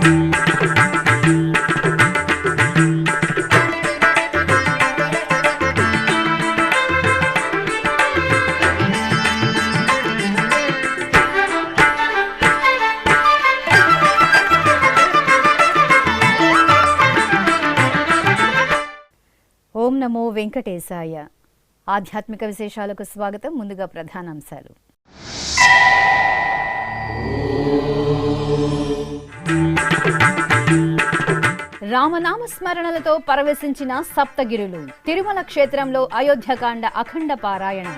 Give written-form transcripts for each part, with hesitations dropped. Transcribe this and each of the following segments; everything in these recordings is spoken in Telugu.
ఓం నమో వెంకటేశాయ. ఆధ్యాత్మిక విశేషాలకు స్వాగతం. ముందుగా ప్రధానాంశాలు. రామనామ స్మరణలతో పరవశించిన సప్తగిరులు. తిరుమల క్షేత్రంలో అయోధ్యకాండ అఖండ పారాయణం.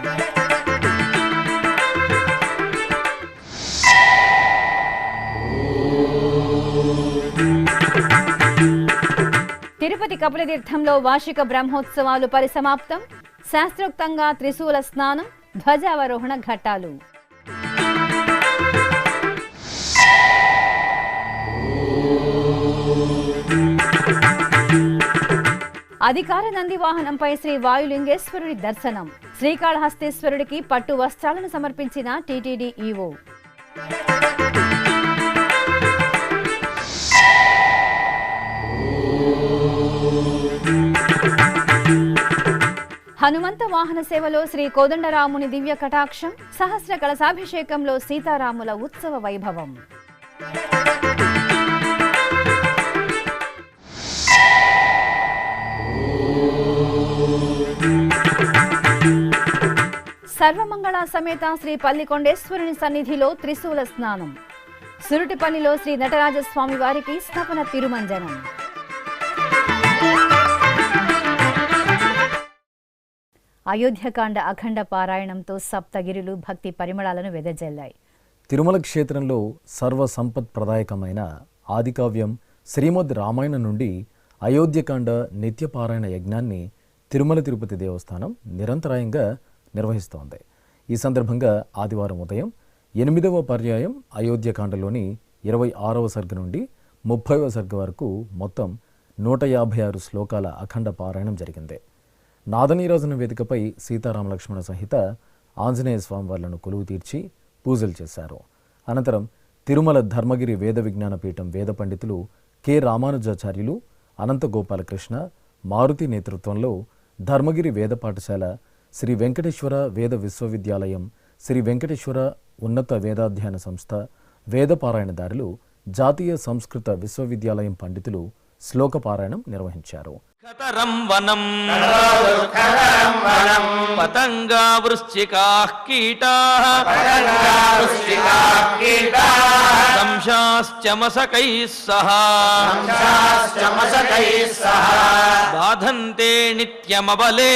తిరుపతి కపిలతీర్థంలో వార్షిక బ్రహ్మోత్సవాలు పరిసమాప్తం. శాస్త్రోక్తంగా త్రిశూల స్నానం, ధ్వజావరోహణ ఘట్టాలు. అధికార నంది వాహనంపై శ్రీ వాయులింగేశ్వరుడి దర్శనం. శ్రీకాళహస్తీశ్వరుడికి పట్టు వస్త్రాలను సమర్పించిన టీటీడీ ఈవో. హనుమంత వాహన సేవలో శ్రీ కోదండరాముని దివ్య కటాక్షం. సహస్ర కలశాభిషేకంలో సీతారాముల ఉత్సవ వైభవం. సర్వమంగళ సమేత శ్రీ పల్లికొండేశ్వరుని సన్నిధిలో త్రిశూల స్నానం. సురుటిపల్లిలో శ్రీ నటరాజస్వామి వారికి స్థాపన తిరుమంజనం. అయోధ్యకాండ అఖండ పారాయణంతో సప్తగిరులు భక్తి పరిమళాలను వెదజల్లాయి. తిరుమల క్షేత్రంలో సర్వ సంపత్ ప్రదాయకమైన ఆదికావ్యం శ్రీమద్ రామాయణం నుండి అయోధ్యకాండ నిత్యపారాయణ యజ్ఞాన్ని తిరుమల తిరుపతి దేవస్థానం నిరంతరాయంగా నిర్వహిస్తోంది. ఈ సందర్భంగా ఆదివారం ఉదయం 8వ పర్యాయం అయోధ్యకాండలోని 26వ సర్గ నుండి 30వ సర్గ వరకు మొత్తం 156 శ్లోకాల అఖండ పారాయణం జరిగింది. నాదనీరాజన వేదికపై సీతారామ లక్ష్మణ సహిత ఆంజనేయ స్వామివార్లను కొలువు తీర్చి పూజలు చేశారు. అనంతరం తిరుమల ధర్మగిరి వేద విజ్ఞాన పీఠం వేద పండితులు కె రామానుజాచార్యులు, అనంత గోపాలకృష్ణ, మారుతి నేతృత్వంలో ధర్మగిరి వేద పాఠశాల, శ్రీ వెంకటేశ్వర వేద విశ్వవిద్యాలయం, శ్రీ వెంకటేశ్వర ఉన్నత వేదాధ్యయన సంస్థ, వేద పారాయణదారులు, జాతీయ సంస్కృత విశ్వవిద్యాలయం పండితులు శ్లోక పారాయణం నిర్వహించారు. వనం పతంగా వృశ్చికాః కీటాః సంశాశ్చమసకైః సహ బాధంతే నిత్యమబలే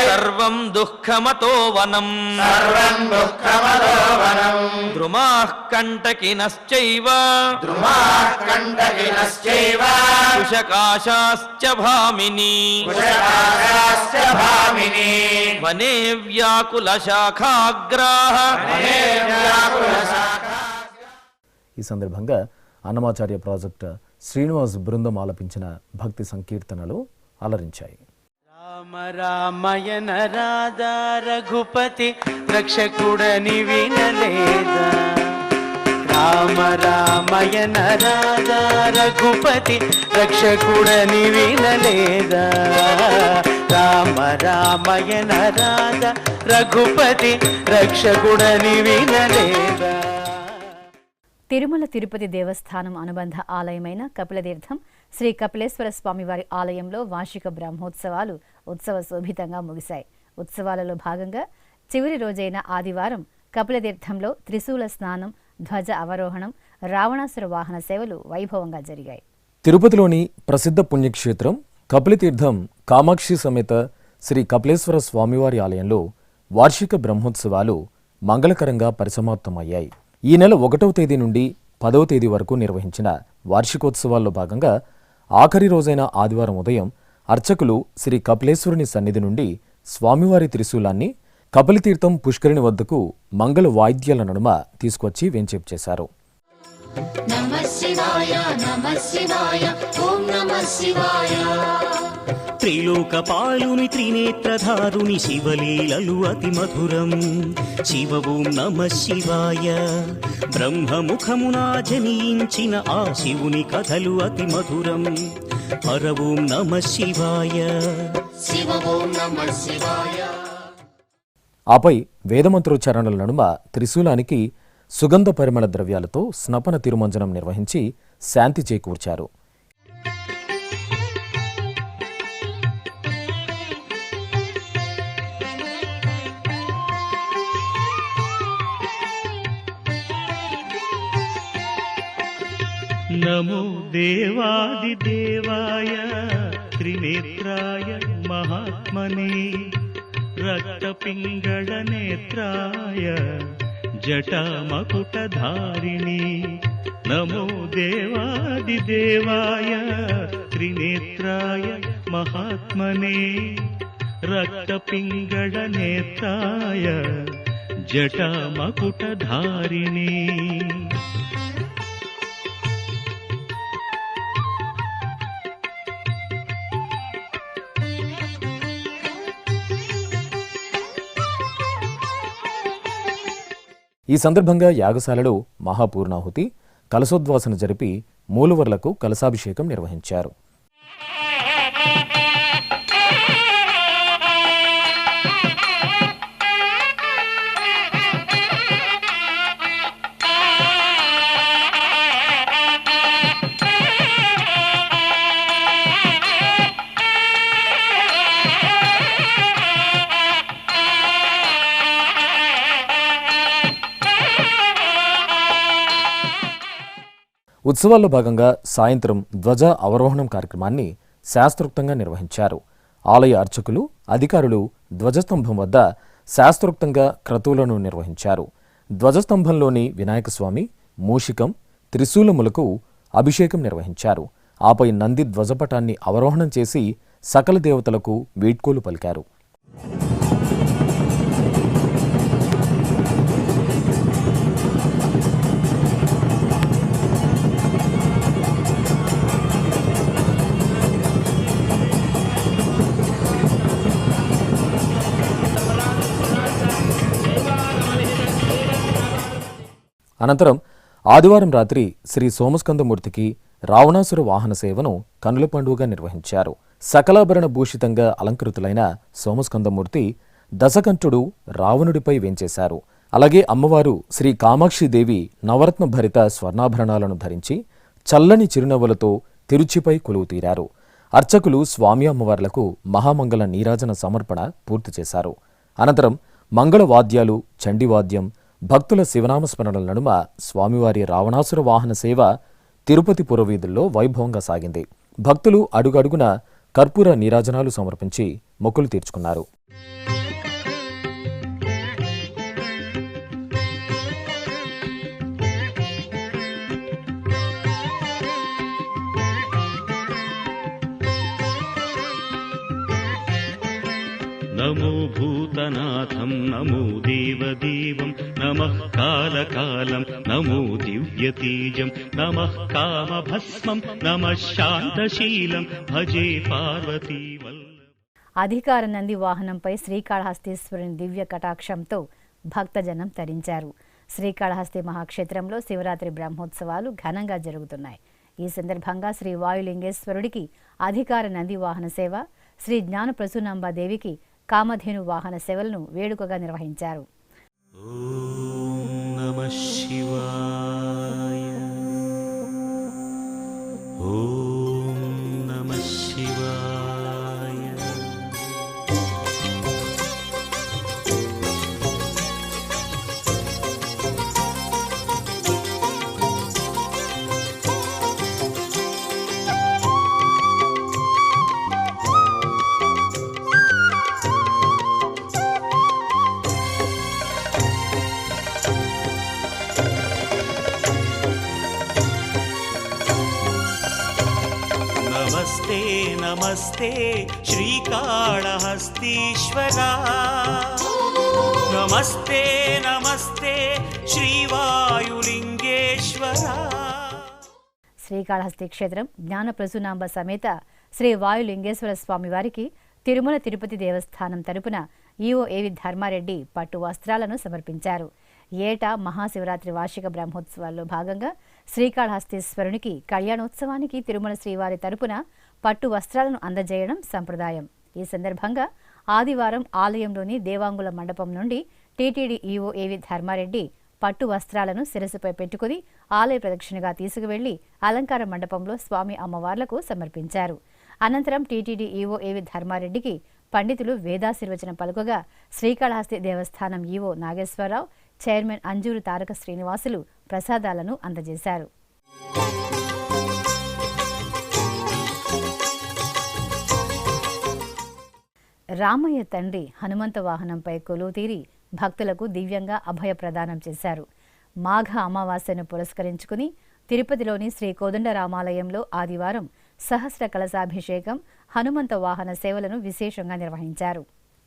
సర్వం దుఃఖమతో వనం ద్రుమాః కంటకినశ్చైవ కుశకాశాశ్చ భామిని వనే వ్యాకులశాఖాగ్రాః. ఈ సందర్భంగా అన్నమాచార్య ప్రాజెక్ట్ శ్రీనివాస్ బృందం ఆలపించిన భక్తి సంకీర్తనలు అలరించాయి. రామ రామయన రాధా రఘుపతి రక్షకుడని వినలేదా, రామ రామయన రాధా రఘుపతి రక్షకుడని వినలేదా, రామ రామయన రాధా రఘుపతి రక్షకుడని వినలేదా. తిరుమల తిరుపతి దేవస్థానం అనుబంధ ఆలయమైన కపిలతీర్థం శ్రీ కపిలేశ్వర స్వామివారి ఆలయంలో వార్షిక బ్రహ్మోత్సవాలు ఉత్సవ శోభితంగా ముగిశాయి. ఉత్సవాలలో భాగంగా చివరి రోజైన ఆదివారం కపిలతీర్థంలో త్రిశూల స్నానం, ధ్వజ అవరోహణం, రావణాసుర వాహన సేవలు వైభవంగా జరిగాయి. తిరుపతిలోని ప్రసిద్ధ పుణ్యక్షేత్రం కపిలతీర్థం కామాక్షి సమేత శ్రీ కపిలేశ్వర స్వామివారి ఆలయంలో వార్షిక బ్రహ్మోత్సవాలు మంగళకరంగా పరిసమాప్తమయ్యాయి. ఈ నెల 1వ తేదీ నుండి 10వ తేదీ వరకు నిర్వహించిన వార్షికోత్సవాల్లో భాగంగా ఆఖరి రోజైన ఆదివారం ఉదయం అర్చకులు శ్రీ కపిలేశ్వరుని సన్నిధి నుండి స్వామివారి త్రిశూలాన్ని కపిలతీర్థం పుష్కరిణి వద్దకు మంగళ వాయిద్యాల నడుమ తీసుకొచ్చి వేంచేపు చేశారు. నమః శివాయ నమః శివాయ ఓం నమః శివాయ త్రిలోకపాలుని త్రినేత్రధారుని శివలీలలు అతి మధురం. శివ ఓం నమ శివాయ. బ్రహ్మముఖమున జనించిన ఆ శివుని కథలు అతి మధురం. హర ఓం నమ శివాయ. ఆపై వేదమంత్రోచ్చారణల నడుమ త్రిశూలానికి సుగంధ పరిమళ ద్రవ్యాలతో స్నపన తిరుమంజనం నిర్వహించి శాంతి చేకూర్చారు. నమో దేవాదిదేవాయ త్రినేత్రాయ మహాత్మనే రక్తపింగళనేత్రాయ జటామకుటధారిణి. నమో దేవాదిదేవాయ త్రినేత్రాయ మహాత్మనే రక్తపింగళనేత్రాయ జటామకుటధారిణి. ఈ సందర్భంగా యాగశాలలో మహాపూర్ణాహుతి, కలశోద్వాసన జరిపి మూలవర్లకు కలశాభిషేకం నిర్వహించారు. ఉత్సవాల్లో భాగంగా సాయంత్రం ధ్వజ అవరోహణం కార్యక్రమాన్ని శాస్త్రోక్తంగా నిర్వహించారు. ఆలయ అర్చకులు, అధికారులు ధ్వజస్తంభం వద్ద శాస్త్రోక్తంగా క్రతువులను నిర్వహించారు. ధ్వజస్తంభంలోని వినాయకస్వామి, మూషికం, త్రిశూలములకు అభిషేకం నిర్వహించారు. ఆపై నంది ధ్వజపటాన్ని అవరోహణం చేసి సకల దేవతలకు వీడ్కోలు పలికారు. అనంతరం ఆదివారం రాత్రి శ్రీ సోమస్కందమూర్తికి రావణాసుర వాహన సేవను కనుల పండుగగా నిర్వహించారు. సకలాభరణ భూషితంగా అలంకృతులైన సోమస్కందమూర్తి దశకంఠుడు రావణుడిపై వేంచేశారు. అలాగే అమ్మవారు శ్రీ కామాక్షిదేవి నవరత్న భరిత స్వర్ణాభరణాలను ధరించి చల్లని చిరునవ్వులతో తిరుచిపై కొలువుతీరారు. అర్చకులు స్వామి అమ్మవార్లకు మహామంగళ నీరాజన సమర్పణ పూర్తి చేశారు. అనంతరం మంగళవాద్యాలు, చండీవాద్యం, భక్తుల శివనామస్మరణల నడుమ స్వామివారి రావణాసుర వాహన సేవ తిరుపతి పురవీధుల్లో వైభవంగా సాగింది. భక్తులు అడుగడుగున కర్పూర నీరాజనాలు సమర్పించి మొక్కులు తీర్చుకున్నారు. నమో భూతనాథం నమో దేవదేవం నమః కాలకాలం నమో దివ్యతేజం నమః కామభస్మం నమః శాంతశీలం భజే పార్వతీ వల్లభ. అధికార నంది వాహనంపై శ్రీకాళహస్తీశ్వరుని దివ్య కటాక్షంతో భక్తజనం తరించారు. శ్రీకాళహస్తి మహాక్షేత్రంలో శివరాత్రి బ్రహ్మోత్సవాలు ఘనంగా జరుగుతున్నాయి. ఈ సందర్భంగా శ్రీ వాయులింగేశ్వరుడికి అధికార నంది వాహన సేవ, శ్రీ జ్ఞాన ప్రసూనాంబాదేవికి కామధేను వాహన సేవలను వేడుకగా నిర్వహించారు. ఓం నమః శివాయ. ఓం నమః శివాయ. నమస్తే నమస్తే శ్రీకాళహస్తీశ్వరా. నమస్తే నమస్తే శ్రీవాయులింగేశ్వరా. శ్రీకాళహస్తి క్షేత్రం జ్ఞాన ప్రసూనాంబ సమేత శ్రీ వాయులింగేశ్వర స్వామి వారికి తిరుమల తిరుపతి దేవస్థానం తరపున ఈవో ఏవి ధర్మారెడ్డి పట్టు వస్త్రాలను సమర్పించారు. ఏటా మహాశివరాత్రి వార్షిక బ్రహ్మోత్సవాల్లో భాగంగా శ్రీకాళహస్తీశ్వరునికి కళ్యాణోత్సవానికి తిరుమల శ్రీవారి తరపున పట్టు వస్త్రాలను అందజేయడం సంప్రదాయం. ఈ సందర్భంగా ఆదివారం ఆలయంలోని దేవాంగుల మండపం నుండి టీటీడీ ఈవో ఏవి ధర్మారెడ్డి పట్టు వస్త్రాలను శిరస్సుపై పెట్టుకుని ఆలయ ప్రదక్షిణగా తీసుకువెళ్లి అలంకార మండపంలో స్వామి అమ్మవార్లకు సమర్పించారు. అనంతరం టీటీడీ ఈవో ఏవి ధర్మారెడ్డికి పండితులు వేదాశీర్వచనం పలుకగా శ్రీకాళహస్తి దేవస్థానం ఈవో నాగేశ్వరరావు, చైర్మన్ అంజూరు తారక శ్రీనివాసులు ప్రసాదాలను అందజేశారు. రామయ్య తండ్రి హనుమంత వాహనంపై కొలువుతీరి భక్తులకు దివ్యంగా అభయ ప్రదానం చేశారు. మాఘ అమావాస్యను పురస్కరించుకుని తిరుపతిలోని శ్రీ కోదండరామాలయంలో ఆదివారం సహస్ర కలశాభిషేకం, హనుమంత వాహన సేవలను విశేషంగా నిర్వహించారు.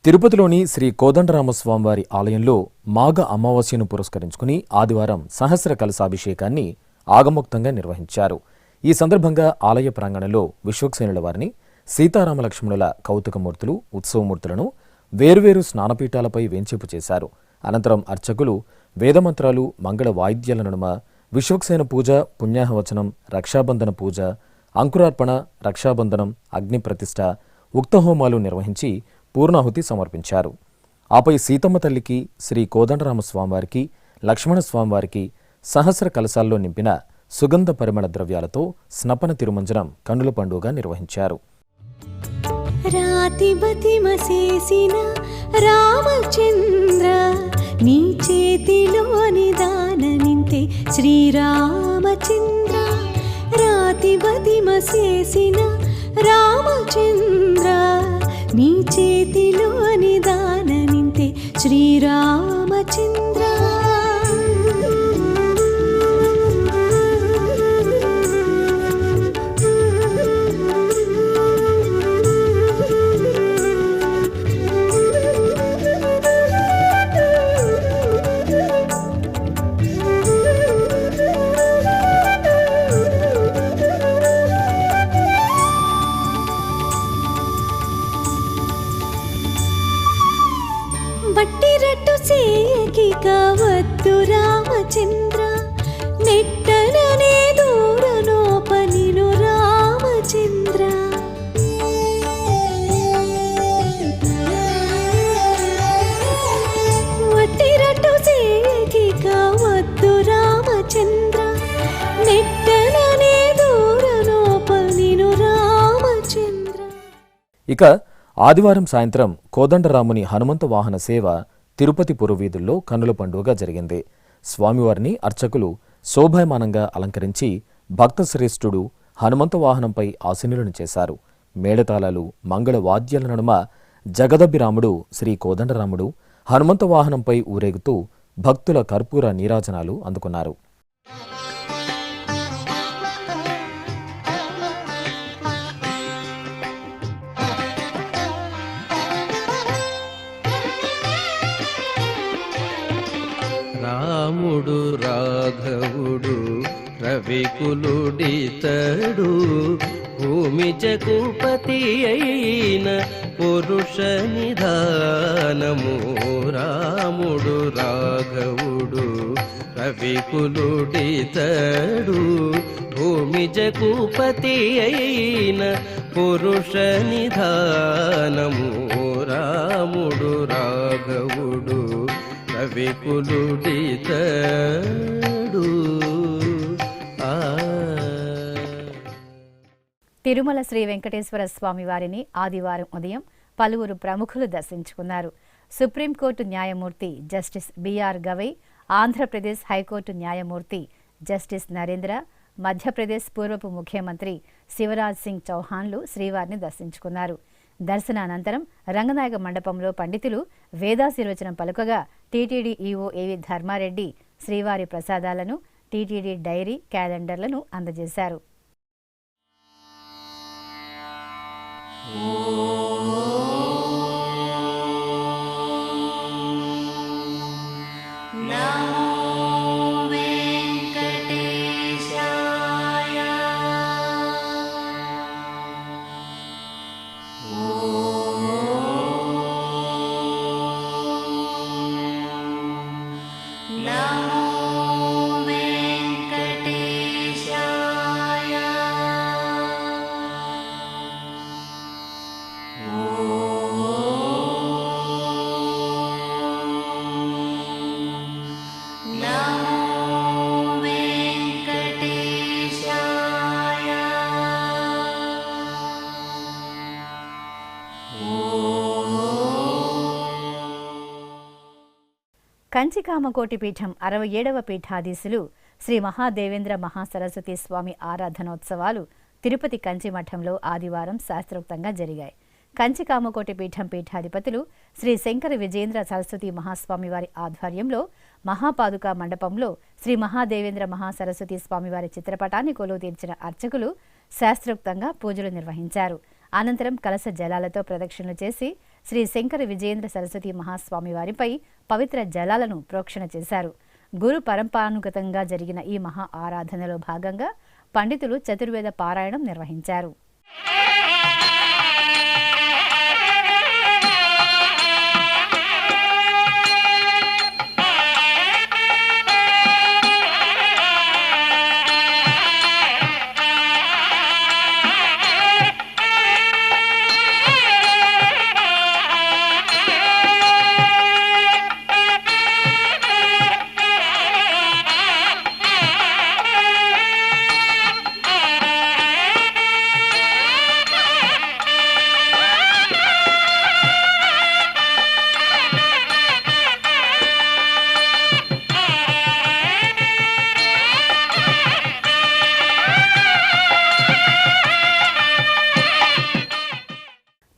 తిరుపతిలోని శ్రీ కోదండరామస్వామివారి ఆలయంలో మాఘ అమావాస్యను పురస్కరించుకుని ఆదివారం సహస్ర కలశాభిషేకాన్ని ఆగమోక్తంగా నిర్వహించారు. ఈ సందర్భంగా ఆలయ ప్రాంగణంలో విశ్వక్సేనుల వారిని సీతారామ లక్ష్మణుల కౌతుకమూర్తులు, ఉత్సవమూర్తులను వేర్వేరు స్నానపీఠాలపై వేంచేపు చేశారు. అనంతరం అర్చకులు వేదమంత్రాలు, మంగళ వాయిద్యాల నడుమ విశ్వక్సేన పూజ, పుణ్యాహవచనం, రక్షాబంధన పూజ, అంకురార్పణ, రక్షాబంధనం, అగ్ని ప్రతిష్ఠ, ఉక్తహోమాలు నిర్వహించి పూర్ణాహుతి సమర్పించారు. ఆపై సీతమ్మ తల్లికి, శ్రీ కోదండరామస్వామివారికి, లక్ష్మణస్వామివారికి సహస్ర కలశాల్లో నింపిన సుగంధ పరిమళ ద్రవ్యాలతో స్నపన తిరుమంజనం కన్నుల పండుగ నిర్వహించారు. రాతిబతిమసేసిన రామచంద్ర నీ చేతిలో నిదాన నింతే శ్రీరామచంద్ర. రాతిబతిమసేసిన రామచంద్ర నీ చేతిలో నిదాన నింతే శ్రీరామచంద్ర. బట్టిరట్టు సేకి కావద్దు రామచంద్ర, నెట్టననే దూరనోపనిను రామచంద్ర. వట్టిరట్టు సేకి కావద్దు రామచంద్ర, నెట్టననే దూరనోపనిను రామచంద్ర. ఇక ఆదివారం సాయంత్రం కోదండరాముని హనుమంత వాహన సేవ తిరుపతి పురవీధుల్లో కన్నుల పండుగ జరిగింది. స్వామివారిని అర్చకులు శోభాయమానంగా అలంకరించి భక్తశ్రేష్ఠుడు హనుమంత వాహనంపై ఆసీనులను చేశారు. మేళతాళాలు, మంగళ వాద్యాల నడుమ జగదభిరాముడు శ్రీ కోదండరాముడు హనుమంత వాహనంపై ఊరేగుతూ భక్తుల కర్పూర నీరాజనాలు అందుకున్నారు. రాముడు రాఘవుడు రవికులుడితడు, భూమి జగుపతి అయిన పురుష నిధానము. రాముడు రాఘవుడు రవికులుడితడు, భూమి జగుపతి అయిన పురుష నిధానము. రాముడు రాఘవుడు రవికులుడితడు. తిరుమల శ్రీ వెంకటేశ్వర స్వామి వారిని ఆదివారం ఉదయం పలువురు ప్రముఖులు దర్శించుకున్నారు. సుప్రీంకోర్టు న్యాయమూర్తి Justice B R Gavai, Andhra Pradesh high court న్యాయమూర్తి జస్టిస్ నరేంద్ర, మధ్యప్రదేశ్ పూర్వపు ముఖ్యమంత్రి శివరాజ్ సింగ్ చౌహాన్లు శ్రీవారిని దర్శించుకున్నారు. దర్శనానంతరం రంగనాయక మండపంలో పండితులు వేదాశీర్వచనం పలుకగా టీటీడీ ఈవో ఏవి ధర్మారెడ్డి శ్రీవారి ప్రసాదాలను, టీటీడీ డైరీ, క్యాలెండర్లను అందజేశారు. కంచికామకోటి పీఠం 67వ పీఠాధీశులు శ్రీ మహాదేవేంద్ర మహాసరస్వతి స్వామి ఆరాధనోత్సవాలు తిరుపతి కంచి మఠంలో ఆదివారం శాస్త్రోక్తంగా జరిగాయి. కంచికామకోటి పీఠం పీఠాధిపతులు శ్రీ శంకర విజయేంద్ర సరస్వతి మహాస్వామి వారి ఆధ్వర్యంలో మహాపాదుకా మండపంలో శ్రీ మహాదేవేంద్ర మహాసరస్వతి స్వామివారి చిత్రపటాన్ని కొలువు తీర్చిన అర్చకులు శాస్త్రోక్తంగా పూజలు నిర్వహించారు. అనంతరం కలశ జలాలతో ప్రదక్షిణలు చేసి శ్రీ శంకర విజయేంద్ర సరస్వతి మహాస్వామి వారిపై పవిత్ర జలాలను ప్రోక్షణ చేశారు. గురు పరంపరానుగతంగా జరిగిన ఈ మహా ఆరాధనలో భాగంగా పండితులు చతుర్వేద పారాయణం నిర్వహించారు.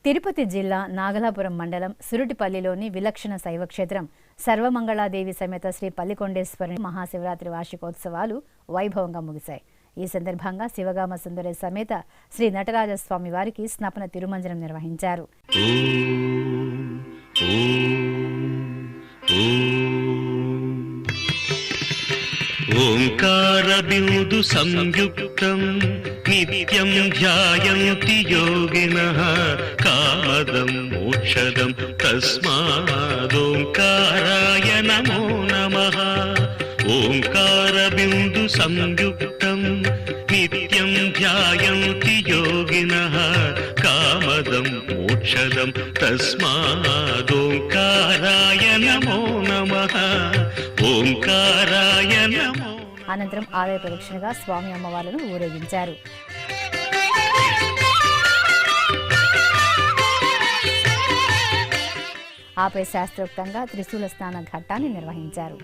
తిరుపతి జిల్లా నాగలాపురం మండలం సురుటిపల్లిలోని విలక్షణ శైవక్షేత్రం సర్వమంగళాదేవి సమేత శ్రీ పల్లికొండేశ్వరి మహాశివరాత్రి వార్షికోత్సవాలు వైభవంగా ముగిశాయి. ఈ సందర్భంగా శివగామ సుందరి సమేత శ్రీ నటరాజస్వామి వారికి స్నపన తిరుమంజనం నిర్వహించారు. ఓంకార బిందు సంయుక్తం నిత్యం ధ్యాయంతి యోగినః కామదం మోక్షదం తస్మాదోంకారాయ నమో నమః. ఓంకార బిందు సంయుక్తం నిత్యం ధ్యాయంతి యోగినః కామదం మోక్షదం తస్మాదోంకారాయ నమో నమః. ఓంకారాయ నమో. అనంతరం ఆలయ ప్రదక్షిణగా స్వామి అమ్మవార్లను ఊరేగించారు. ఆపై శాస్త్రోక్తంగా త్రిశూల స్నాన ఘట్టాన్ని నిర్వహించారు.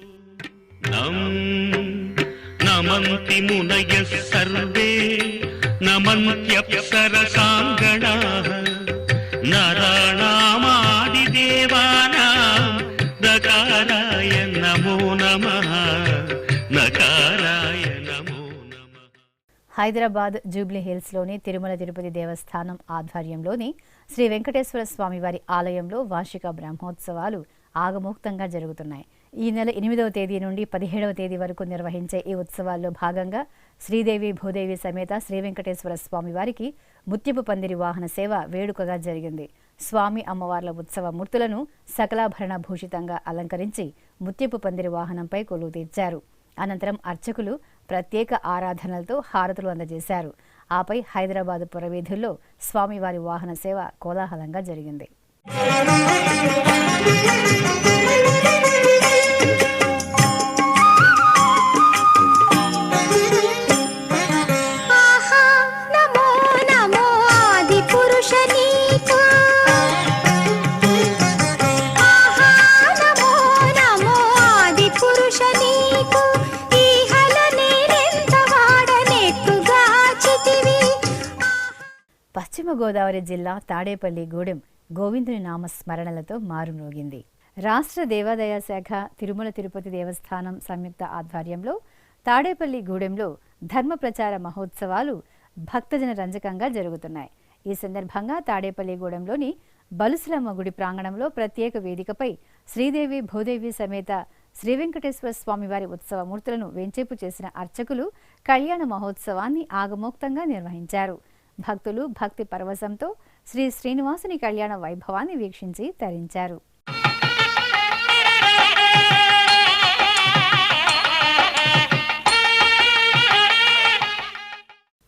నమంతి మునయః సర్వే నమంత్యప్సరసాంగణాః నరాణామాదిదేవానాం నకారాయ నమో నమః. నకారాయ నమో నమః. హైదరాబాద్ జూబ్లీ హిల్స్లోని తిరుమల తిరుపతి దేవస్థానం ఆధ్వర్యంలోని శ్రీ వెంకటేశ్వర స్వామి వారి ఆలయంలో వార్షిక బ్రహ్మోత్సవాలు ఆగమోక్తంగా జరుగుతున్నాయి. ఈ నెల 8వ తేదీ నుండి 17వ తేదీ వరకు నిర్వహించే ఈ ఉత్సవాల్లో భాగంగా శ్రీదేవి భూదేవి సమేత శ్రీ వెంకటేశ్వర స్వామి వారికి ముత్యపు పందిరి వాహన సేవ వేడుకగా జరిగింది. స్వామి అమ్మవార్ల ఉత్సవ మూర్తులను సకలాభరణ భూషితంగా అలంకరించి ముత్యపు పందిరి వాహనంపై కొలువు తీర్చారు. అనంతరం అర్చకులు ప్రత్యేక ఆరాధనలతో హారతులు అందజేశారు. ఆపై హైదరాబాద్ పురవీధుల్లో స్వామివారి వాహన సేవ కోలాహలంగా జరిగింది. పశ్చిమ గోదావరి జిల్లా తాడేపల్లి గూడెం గోవిందుని నామస్మరణలతో మారుమ్రోగింది. రాష్ట్ర దేవాదాయ శాఖ తిరుమల తిరుపతి దేవస్థానం సంయుక్త ఆధ్వర్యంలో తాడేపల్లి గూడెంలో ధర్మ ప్రచార మహోత్సవాలు భక్తజన రంజకంగా జరుగుతున్నాయి. ఈ సందర్భంగా తాడేపల్లి గూడెంలోని బలుసులమ్మ గుడి ప్రాంగణంలో ప్రత్యేక వేదికపై శ్రీదేవి భూదేవి సమేత శ్రీ వెంకటేశ్వర స్వామివారి ఉత్సవ మూర్తులను వెంచేపు చేసిన అర్చకులు కళ్యాణ మహోత్సవాన్ని ఆగమోక్తంగా నిర్వహించారు. భక్తులు భక్తి పరవశంతో శ్రీ శ్రీనివాసుని కళ్యాణ వైభవాన్ని వీక్షించి తరించారు.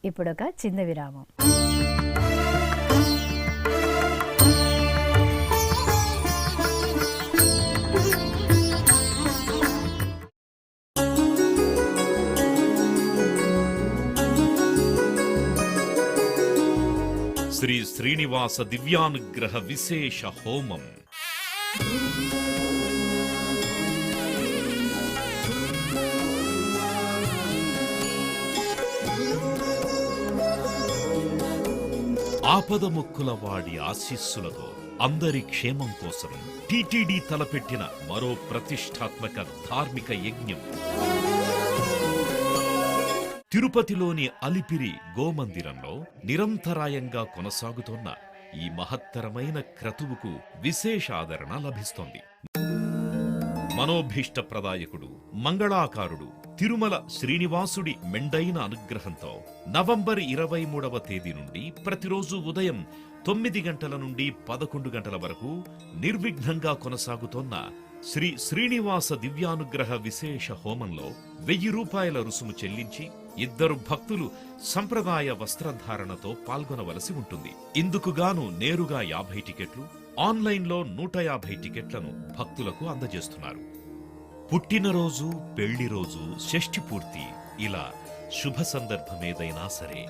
ఇప్పుడొక చిన్న విరామం. శ్రీ శ్రీనివాస దివ్యానుగ్రహ విశేష హోమం ఆపదముక్కుల వాడి ఆశీస్సులతో అందరి క్షేమం కోసం టిటిడి తలపెట్టిన మరో ప్రతిష్టాత్మక ధార్మిక యజ్ఞం. తిరుపతిలోని అలిపిరి గోమందిరంలో నిరంతరాయంగా కొనసాగుతోన్న ఈ మహత్తరమైన క్రతువుకు విశేష ఆదరణ లభిస్తోంది. మనోభీష్ట ప్రదాయకుడు, మంగళాకారుడు తిరుమల శ్రీనివాసుడి మెండైన అనుగ్రహంతో నవంబర్ 23వ తేదీ నుండి ప్రతిరోజు ఉదయం 9 గంటల నుండి 11 గంటల వరకు నిర్విఘ్నంగా కొనసాగుతోన్న శ్రీ శ్రీనివాస దివ్యానుగ్రహ విశేష హోమంలో 1000 రూపాయల రుసుము చెల్లించి 2 భక్తులు సంప్రదాయ వస్త్రధారణతో పాల్గొనవలసి ఉంటుంది. ఇందుకుగాను నేరుగా 50 టికెట్లు, ఆన్లైన్లో 150 టికెట్లను భక్తులకు అందజేస్తున్నారు. పుట్టినరోజు, పెళ్లిరోజు, షష్ఠి పూర్తి ఇలా శుభ సందర్భమేదైనా సరే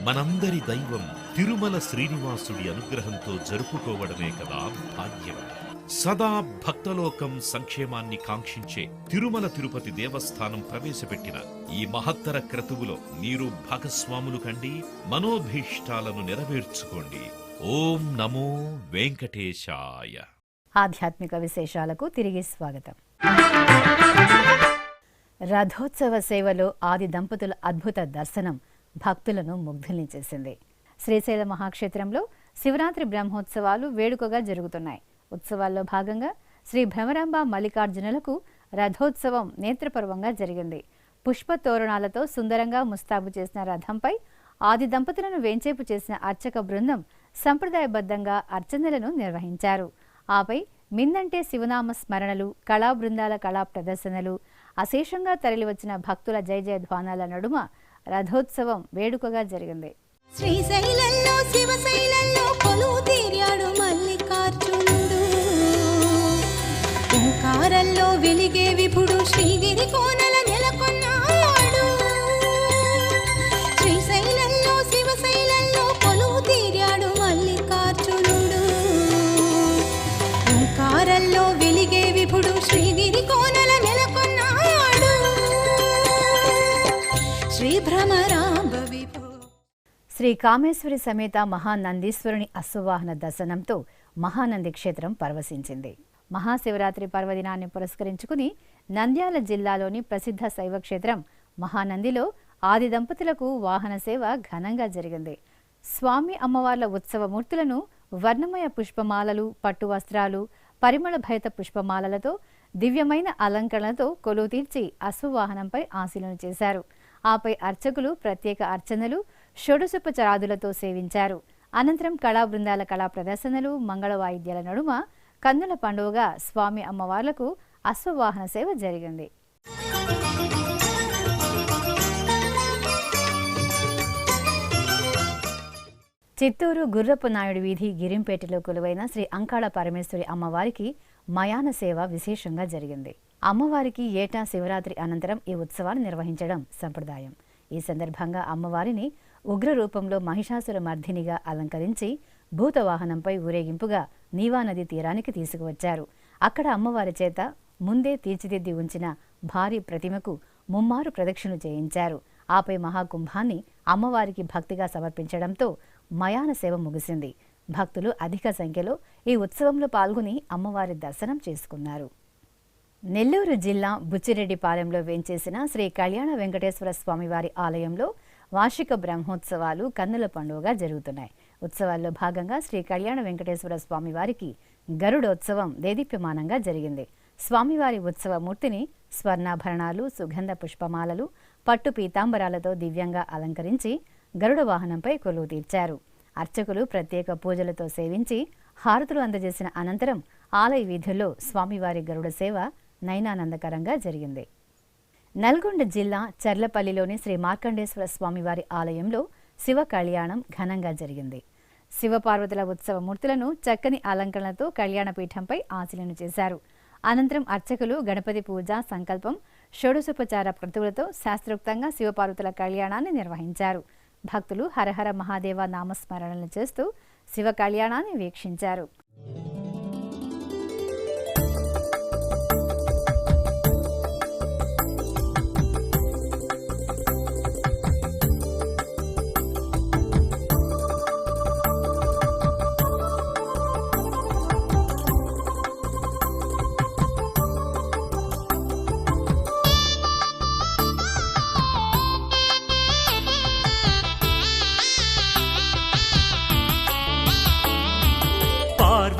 మనందరి దైవం తిరుమల శ్రీనివాసుడి అనుగ్రహంతో జరుపుకోవడమే కదా భాగ్యం. సదా భక్తలోకం సంక్షేమాన్ని కాంక్షించే తిరుమల తిరుపతి దేవస్థానం ప్రవేశపెట్టిన ఈ మహత్తర క్రతువులో మీరు భాగస్వాములు కండి, మనోభీష్టాలను నెరవేర్చుకోండి. ఓం నమో వెంకటేశాయ. ఆధ్యాత్మిక విశేషాలకు తిరిగి స్వాగతం. రథోత్సవ సేవలో ఆది దంపతుల అద్భుత దర్శనం భక్తులను ముగ్ధుల్ని చేసింది. శ్రీశైల మహాక్షేత్రంలో శివరాత్రి బ్రహ్మోత్సవాలు వేడుకగా జరుగుతున్నాయి. ఉత్సవాల్లో భాగంగా శ్రీ భ్రమరాంబ మల్లికార్జునులకు రథోత్సవం నేత్రపర్వంగా జరిగింది. పుష్ప తోరణాలతో సుందరంగా ముస్తాబు చేసిన రథంపై ఆది దంపతులను వేంచేపు చేసిన అర్చక బృందం సంప్రదాయబద్ధంగా అర్చనలను నిర్వహించారు. ఆపై మిందంటే శివనామ స్మరణలు, కళా బృందాల కళా ప్రదర్శనలు, అశేషంగా తరలివచ్చిన భక్తుల జయ జయధ్వానాల నడుమ రథోత్సవం వేడుకగా జరిగింది. శ్రీశైలంలో శివశైలంలో కొలువు తీరాడు మల్లికార్జునుడు, ఓంకారంలో వెలిగే విభుడు శ్రీగిరి కోనల నెలకొన్నాడు. శ్రీశైలంలో శివశైలంలో కొలువు తీరాడు మల్లికార్జునుడు, ఓంకారంలో వెలిగే విభుడు శ్రీగిరి కోనల నెలకొన్నాడు. శ్రీ భ్రమరాంబ విభు. శ్రీ కామేశ్వరి సమేత మహానందీశ్వరుని అశ్వవాహన దర్శనంతో మహానంది క్షేత్రం పరవశించింది. మహాశివరాత్రి పర్వదినాన్ని పురస్కరించుకుని నంద్యాల జిల్లాలోని ప్రసిద్ధ శైవక్షేత్రం మహానందిలో ఆది దంపతులకు వాహన సేవ ఘనంగా జరిగింది. స్వామి అమ్మవార్ల ఉత్సవమూర్తులను వర్ణమయ పుష్పమాలలు, పట్టు వస్త్రాలు, పరిమళ భరిత పుష్పమాలలతో దివ్యమైన అలంకరణలతో కొలువు తీర్చి అశ్వవాహనంపై ఆశీలను చేశారు. ఆపై అర్చకులు ప్రత్యేక అర్చనలు, షోడశోపచారాదులతో సేవించారు. అనంతరం కళా బృందాల కళా ప్రదర్శనలు, మంగళ వాయిద్యాల నడుమ కన్నుల పండుగగా స్వామి అమ్మవార్లకు అశ్వవాహన సేవ జరిగింది. చిత్తూరు గుర్రపు నాయుడు వీధి గిరింపేటలో కొలువైన శ్రీ అంకాళ పరమేశ్వరి అమ్మవారికి మయాన సేవ విశేషంగా జరిగింది. అమ్మవారికి ఏటా శివరాత్రి అనంతరం ఈ ఉత్సవాన్ని నిర్వహించడం సంప్రదాయం. ఈ సందర్భంగా అమ్మవారిని ఉగ్ర రూపంలో మహిషాసుర మర్దినిగా అలంకరించి భూతవాహనంపై ఊరేగింపుగా నీవానది తీరానికి తీసుకువచ్చారు. అక్కడ అమ్మవారి చేత ముందే తీర్చిదిద్ది ఉంచిన భారీ ప్రతిమకు ముమ్మారు ప్రదక్షిణలు చేయించారు. ఆపై మహాకుంభాన్ని అమ్మవారికి భక్తిగా సమర్పించడంతో మయాన సేవ ముగిసింది. భక్తులు అధిక సంఖ్యలో ఈ ఉత్సవంలో పాల్గొని అమ్మవారి దర్శనం చేసుకున్నారు. నెల్లూరు జిల్లా బుచ్చిరెడ్డిపాలెంలో వేంచేసిన శ్రీ కళ్యాణ వెంకటేశ్వర స్వామివారి ఆలయంలో వార్షిక బ్రహ్మోత్సవాలు కన్నుల పండుగగా జరుగుతున్నాయి. ఉత్సవాల్లో భాగంగా శ్రీ కళ్యాణ వెంకటేశ్వర స్వామివారికి గరుడోత్సవం దేదీప్యమానంగా జరిగింది. స్వామివారి ఉత్సవమూర్తిని స్వర్ణాభరణాలు, సుగంధ పుష్పమాలలు, పట్టు పీతాంబరాలతో దివ్యంగా అలంకరించి గరుడ వాహనంపై కొలువు తీర్చారు. అర్చకులు ప్రత్యేక పూజలతో సేవించి హారతులు అందజేసిన అనంతరం ఆలయ వీధుల్లో స్వామివారి గరుడ సేవ నయనానందకరంగా జరిగింది. నల్గొండ జిల్లా చర్లపల్లిలోని శ్రీ మార్కండేశ్వర స్వామివారి ఆలయంలో శివ కళ్యాణం ఘనంగా జరిగింది. శివపార్వతుల ఉత్సవమూర్తులను చక్కని అలంకరణలతో కళ్యాణపీఠంపై ఆశీలను చేశారు. అనంతరం అర్చకులు గణపతి పూజ, సంకల్పం, షోడశోపచార క్రతువులతో శాస్త్రోక్తంగా శివపార్వతుల కళ్యాణాన్ని నిర్వహించారు. భక్తులు హరహర మహాదేవ నామస్మరణలు చేస్తూ శివ కళ్యాణాన్ని వీక్షించారు.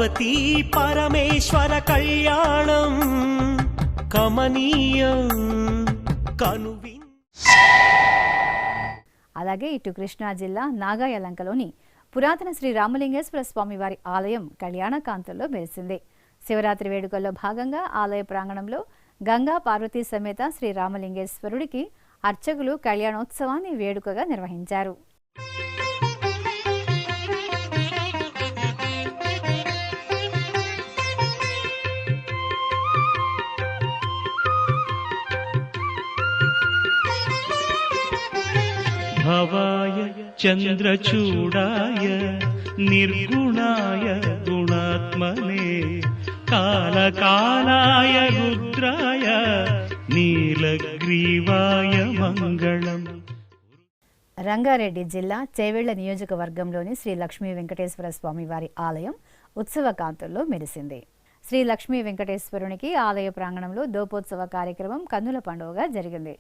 పార్వతీ పరమేశ్వర కళ్యాణం కమనీయం కనువి. అలాగే ఇటు కృష్ణా జిల్లా నాగాయలంకలోని పురాతన శ్రీ రామలింగేశ్వర స్వామి వారి ఆలయం కళ్యాణకాంతుల్లో మెరిసింది. శివరాత్రి వేడుకల్లో భాగంగా ఆలయ ప్రాంగణంలో గంగా పార్వతీ సమేత శ్రీ రామలింగేశ్వరుడికి అర్చకులు కళ్యాణోత్సవాన్ని వేడుకగా నిర్వహించారు. భవాయ చంద్రచూడాయ నిర్గుణాయ గుణాత్మనే కాలకాలాయ రుద్రాయ నీలగ్రీవాయ మంగళం. రంగారెడ్డి జిల్లా చేవెళ్ల నియోజకవర్గంలోని శ్రీ లక్ష్మీ వెంకటేశ్వర స్వామి వారి ఆలయం ఉత్సవ కాంతుల్లో మెరిసింది. శ్రీ లక్ష్మీ వెంకటేశ్వరునికి ఆలయ ప్రాంగణంలో దోపోత్సవ కార్యక్రమం కన్నుల పండుగగా జరిగింది.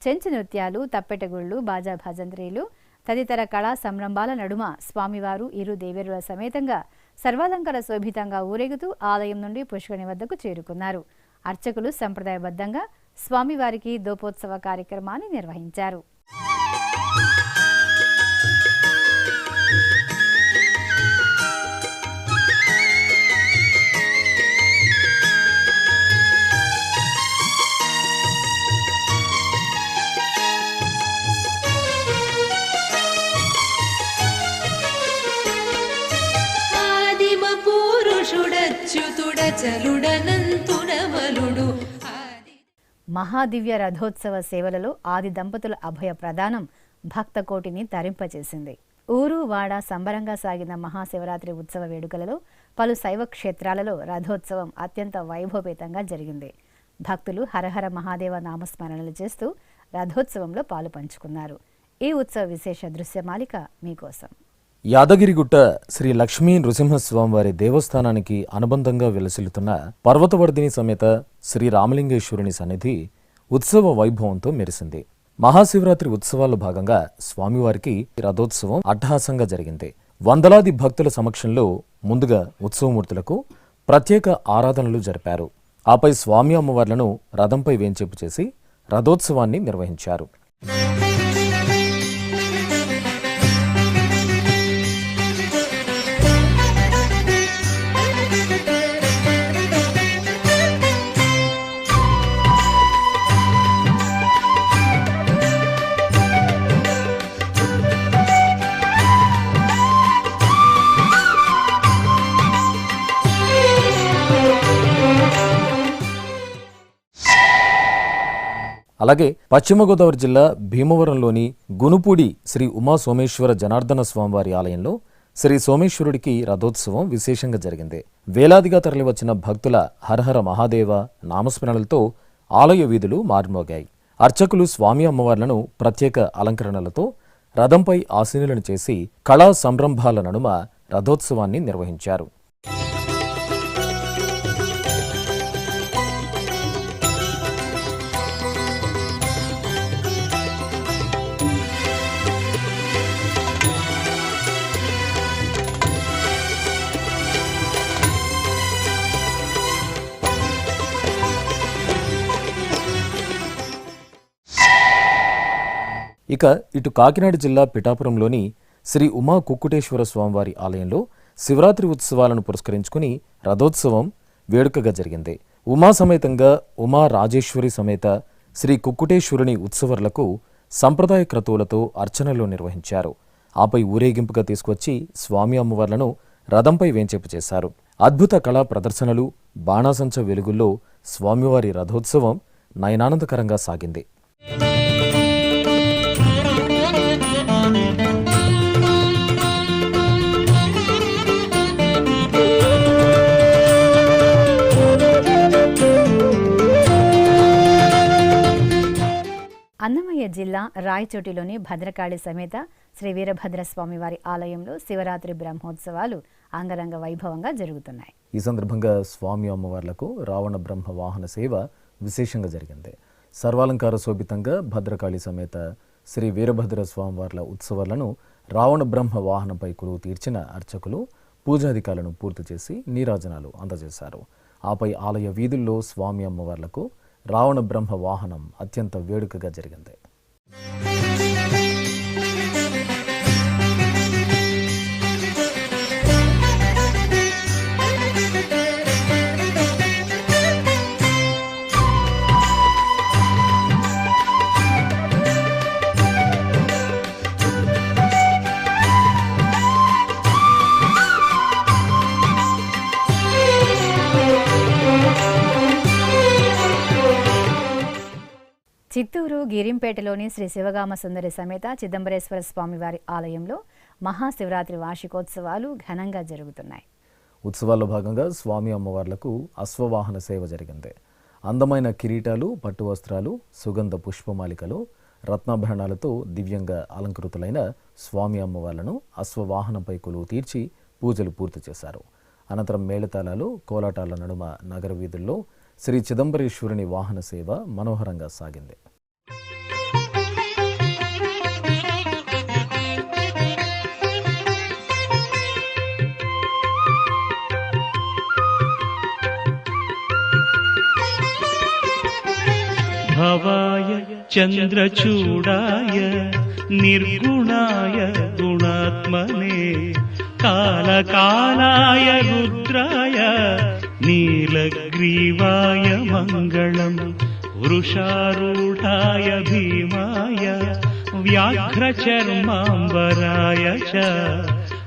చెంచు నృత్యాలు, తప్పెటగుళ్ళు, బాజా భజంత్రీలు తదితర కళా సంరంభాల నడుమ స్వామివారు ఇరు దేవేరుల సమేతంగా సర్వాలంకార శోభితంగా ఊరేగుతూ ఆలయం నుండి పుష్కరిణి వద్దకు చేరుకున్నారు. అర్చకులు సంప్రదాయబద్ధంగా స్వామివారికి దోపోత్సవ కార్యక్రమాన్ని నిర్వహించారు. మహాదివ్య రథోత్సవ సేవలలో ఆది దంపతుల అభయ ప్రదానం భక్త కోటిని తరింపచేసింది. ఊరు వాడ సంబరంగా సాగిన మహాశివరాత్రి ఉత్సవ వేడుకలలో పలు శైవ క్షేత్రాలలో రథోత్సవం అత్యంత వైభవపేతంగా జరిగింది. భక్తులు హరహర మహాదేవ నామస్మరణలు చేస్తూ రథోత్సవంలో పాలు పంచుకున్నారు. ఈ ఉత్సవ విశేష దృశ్యమాలిక మీకోసం. యాదగిరిగుట్ట శ్రీ లక్ష్మీ నృసింహస్వామివారి దేవస్థానానికి అనుబంధంగా విలసిల్లుతున్న పర్వతవర్ధిని సమేత శ్రీ రామలింగేశ్వరుని సన్నిధి ఉత్సవ వైభవంతో మెరిసింది. మహాశివరాత్రి ఉత్సవాల్లో భాగంగా స్వామివారికి రథోత్సవం అట్టహాసంగా జరిగింది. వందలాది భక్తుల సమక్షంలో ముందుగా ఉత్సవమూర్తులకు ప్రత్యేక ఆరాధనలు జరిపారు. ఆపై స్వామి అమ్మవార్లను రథంపై వేంచేపు చేసి రథోత్సవాన్ని నిర్వహించారు. అలాగే పశ్చిమ గోదావరి జిల్లా భీమవరంలోని గునుపూడి శ్రీ ఉమా సోమేశ్వర జనార్దన స్వామివారి ఆలయంలో శ్రీ సోమేశ్వరుడికి రథోత్సవం విశేషంగా జరిగింది. వేలాదిగా తరలివచ్చిన భక్తుల హరహర మహాదేవ నామస్మరణలతో ఆలయ వీధులు మారుమోగాయి. అర్చకులు స్వామి అమ్మవార్లను ప్రత్యేక అలంకరణలతో రథంపై ఆసీనులను చేసి కళా సంరంభాల నడుమ రథోత్సవాన్ని నిర్వహించారు. ఇక ఇటు కాకినాడ జిల్లా పిఠాపురంలోని శ్రీ ఉమా కుక్కుటేశ్వర స్వామివారి ఆలయంలో శివరాత్రి ఉత్సవాలను పురస్కరించుకుని రథోత్సవం వేడుకగా జరిగింది. ఉమా సమేతంగా ఉమా రాజేశ్వరి సమేత శ్రీ కుక్కుటేశ్వరుని ఉత్సవర్లకు సంప్రదాయ క్రతువులతో అర్చనలు నిర్వహించారు. ఆపై ఊరేగింపుగా తీసుకొచ్చి స్వామి అమ్మవార్లను రథంపై వేంచేపు చేశారు. అద్భుత కళా ప్రదర్శనలు, బాణాసంచ వెలుగుల్లో స్వామివారి రథోత్సవం నయనానందకరంగా సాగింది. అన్నమయ్య జిల్లా రాయచోటిలోని భద్రకాళి సమేత శ్రీ వీరభద్రస్వామి వారి ఆలయంలో శివరాత్రి బ్రహ్మోత్సవాలు అంగరంగ వైభవంగా జరుగుతున్నాయి. ఈ సందర్భంగా స్వామి అమ్మవార్లకు రావణ బ్రహ్మ వాహన సేవ విశేషంగా జరిగింది. సర్వాలంకార శోభితంగా భద్రకాళి సమేత శ్రీ వీరభద్ర స్వామివార్ల ఉత్సవాలను రావణ బ్రహ్మ వాహనంపై కొలువు తీర్చిన అర్చకులు పూజాధికాలను పూర్తి చేసి నీరాజనాలు అందజేశారు. ఆపై ఆలయ వీధుల్లో స్వామి అమ్మవార్లకు రావణ బ్రహ్మ వాహనం అత్యంత వేడుకగా జరిగింది. చిత్తూరు గిరింపేటలోని శ్రీ శివగామ సుందరి సమేత చిదంబరేశ్వర స్వామివారి ఆలయంలో మహాశివరాత్రి వార్షికోత్సవాలు ఘనంగా జరుగుతున్నాయి. ఉత్సవాల్లో భాగంగా స్వామి అమ్మవార్లకు అశ్వవాహన సేవ జరిగింది. అందమైన కిరీటాలు, పట్టు వస్త్రాలు, సుగంధ పుష్పమాలికలు, రత్నాభరణాలతో దివ్యంగా అలంకృతులైన స్వామి అమ్మవార్లను అశ్వవాహనంపై కొలువు తీర్చి పూజలు పూర్తి చేశారు. అనంతరం మేళతాళాలు, కోలాటాల నడుమ నగర వీధుల్లో శ్రీ చిదంబరేశ్వరుని వాహన సేవ మనోహరంగా సాగింది. భవాయ చంద్రచూడాయ నిర్గుణాయ గుణాత్మనే కాలకాలాయ రుద్రాయ నీలగ్రీవాయ మంగళం వృషారూఢాయ భీమాయ వ్యాఘ్రచర్మాంబరాయ చ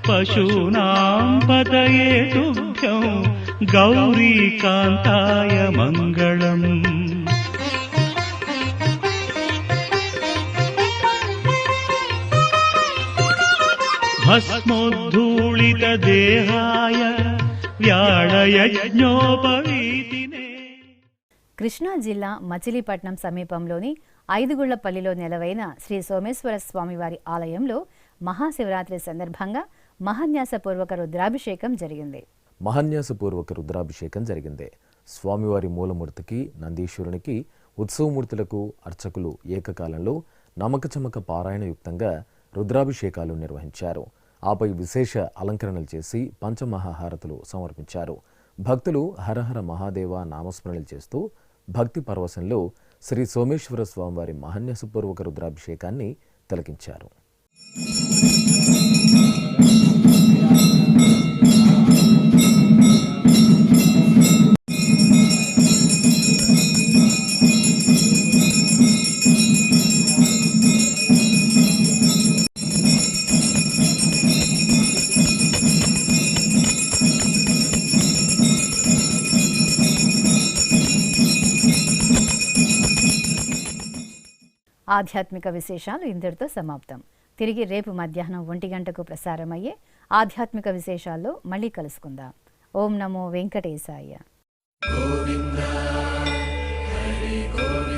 పశూనాం పతయే తుభ్యం గౌరీకాంతాయ మంగళం. భస్మోద్ధూళిత దేహాయ వ్యాళయజ్ఞోపవీతినే. కృష్ణా జిల్లా మచిలీపట్నం సమీపంలోని ఐదుగుళ్లపల్లిలో నెలవైన శ్రీ సోమేశ్వర స్వామివారి ఆలయంలో మహాశివరాత్రి సందర్భంగా మహాన్యాసపూర్వక రుద్రాభిషేకం జరిగింది. మహాన్యాసపూర్వక రుద్రాభిషేకం జరిగింది. స్వామివారి మూలమూర్తికి, నందీశ్వరునికి, ఉత్సవమూర్తులకు అర్చకులు ఏకకాలంలో నమకచమక పారాయణయుక్తంగా రుద్రాభిషేకాలు నిర్వహించారు. ఆపై విశేష అలంకరణలు చేసి పంచమహాహారతులు సమర్పించారు. భక్తులు హరహర మహాదేవ నామస్మరణలు చేస్తూ భక్తి పరవశంలో శ్రీ సోమేశ్వర స్వామివారి మహాన్యాసపూర్వక రుద్రాభిషేకాన్ని తిలకించారు. ఆధ్యాత్మిక విశేషాలు ఇంతటితో సమాప్తం. తిరిగి రేపు మధ్యాహ్నం 1 గంటకు ప్రసారమయ్యే ఆధ్యాత్మిక విశేషాల్లో మళ్ళీ కలుసుకుందాం. ఓం నమో వెంకటేశాయ. గోవింద హరి గోవింద.